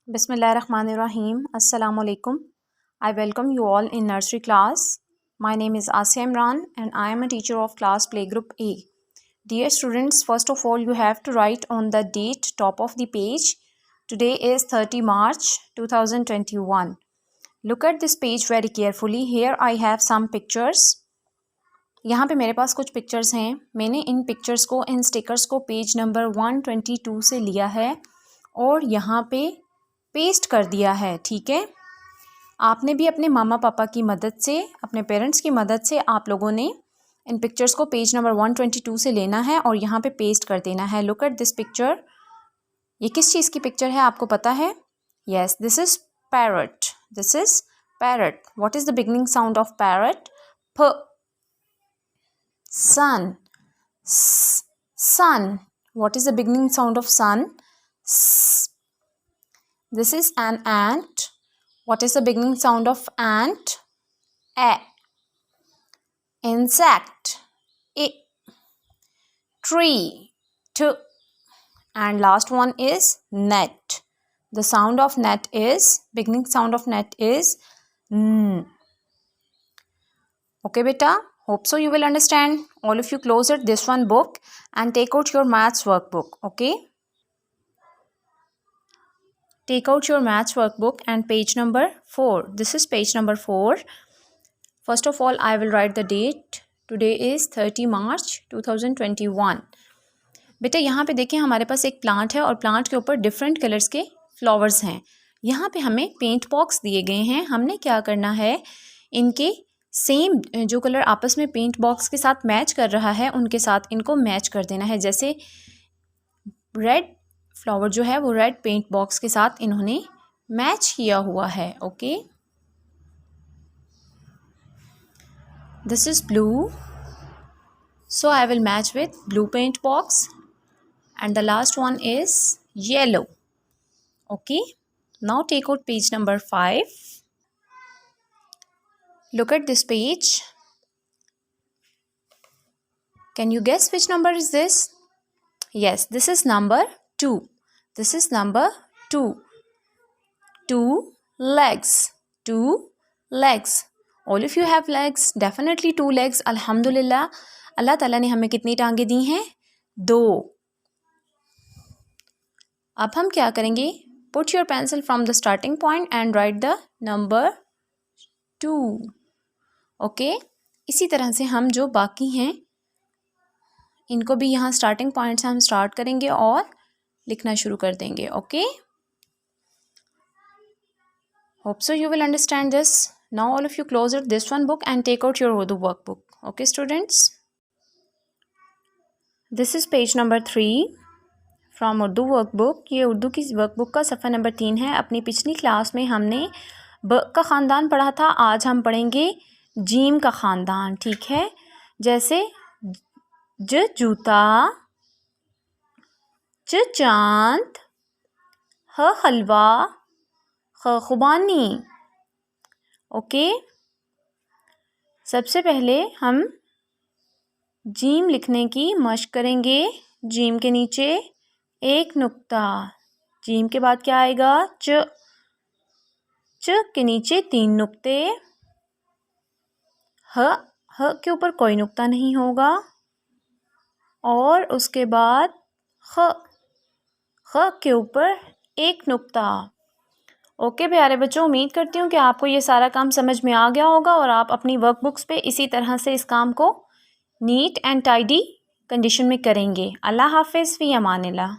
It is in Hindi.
Bismillahirrahmanirrahim. Assalamu alaikum. I welcome you all in nursery class. My name is Asya Imran and I am a teacher of class playgroup A. Dear students, first of all you have to write on the date top of the page. Today is 30 March 2021. Look at this page very carefully. Here I have some pictures. यहाँ पे मेरे पास कुछ पिक्चर्स हैं. मैंने इन पिक्चर्स को, इन स्टिकर्स को पेज नंबर 122 से लिया है और यहाँ पे पेस्ट कर दिया है. ठीक है, आपने भी अपने मामा पापा की मदद से, अपने पेरेंट्स की मदद से आप लोगों ने इन पिक्चर्स को पेज नंबर 122 से लेना है और यहाँ पे पेस्ट कर देना है. Look at this picture. ये किस चीज़ की पिक्चर है आपको पता है? Yes, this is parrot. This is parrot. What is the beginning sound of parrot? प. Sun. Sun. What is the beginning sound of sun? S. This is an ant. What is the beginning sound of ant? A. Insect. I. Tree. T. And last one is net. The sound of net is, beginning sound of net is N. Okay, beta. Hope so you will understand. All of you close at this one book and take out your maths workbook. Okay. Take out your maths workbook and page number 4. This is page number 4. First of all, I will write the date. Today is 30 March 2021. बेटा यहाँ पे देखें, हमारे पास एक प्लांट है और प्लांट के ऊपर डिफरेंट कलर्स के फ्लावर्स हैं. यहाँ पे हमें पेंट बॉक्स दिए गए हैं. हमने क्या करना है, इनके सेम जो कलर आपस में पेंट बॉक्स के साथ मैच कर रहा है उनके साथ इनको मैच कर देना है. जैसे रेड फ्लावर जो है वो रेड पेंट बॉक्स के साथ इन्होंने मैच किया हुआ है. Okay, this is blue, so I will match with blue paint box and the last one is yellow. Okay, now take out page number 5. Look at this page. Can you guess which number is this? Yes, this is number 2. This is number 2. 2 legs. 2 legs. All of you have legs. Definitely 2 legs. Alhamdulillah. Allah Ta'ala ने हमें कितनी टांगे दी हैं? 2. अब हम क्या करेंगे? Put your pencil from the starting point and write the number 2. Okay, इसी तरह से हम जो बाकी हैं इनको भी यहाँ स्टार्टिंग पॉइंट से हम स्टार्ट करेंगे और लिखना शुरू कर देंगे. Okay, hope so you will understand this. Now all of you close this one book and take out your Urdu workbook. Okay students, this is page number 3 from Urdu workbook. ये उर्दू की वर्कबुक का सफ़ा नंबर 3 है. अपनी पिछली क्लास में हमने ब का ख़ानदान पढ़ा था. आज हम पढ़ेंगे जीम का ख़ानदान. ठीक है, जैसे ज जूता, च चांद, ह हलवा, ख खुबानी. ओके, सबसे पहले हम जीम लिखने की मशक करेंगे. जीम के नीचे एक नुक्ता. जीम के बाद क्या आएगा? च. च के नीचे 3 नुक्ते. ह के ऊपर कोई नुक्ता नहीं होगा और उसके बाद ख के ऊपर एक नुक्ता. ओके प्यारे बच्चों, उम्मीद करती हूँ कि आपको ये सारा काम समझ में आ गया होगा और आप अपनी वर्कबुक्स पे इसी तरह से इस काम को नीट एंड टाइडी कंडीशन में करेंगे. अल्लाह हाफिज़, फ़ी अमानिल्लाह.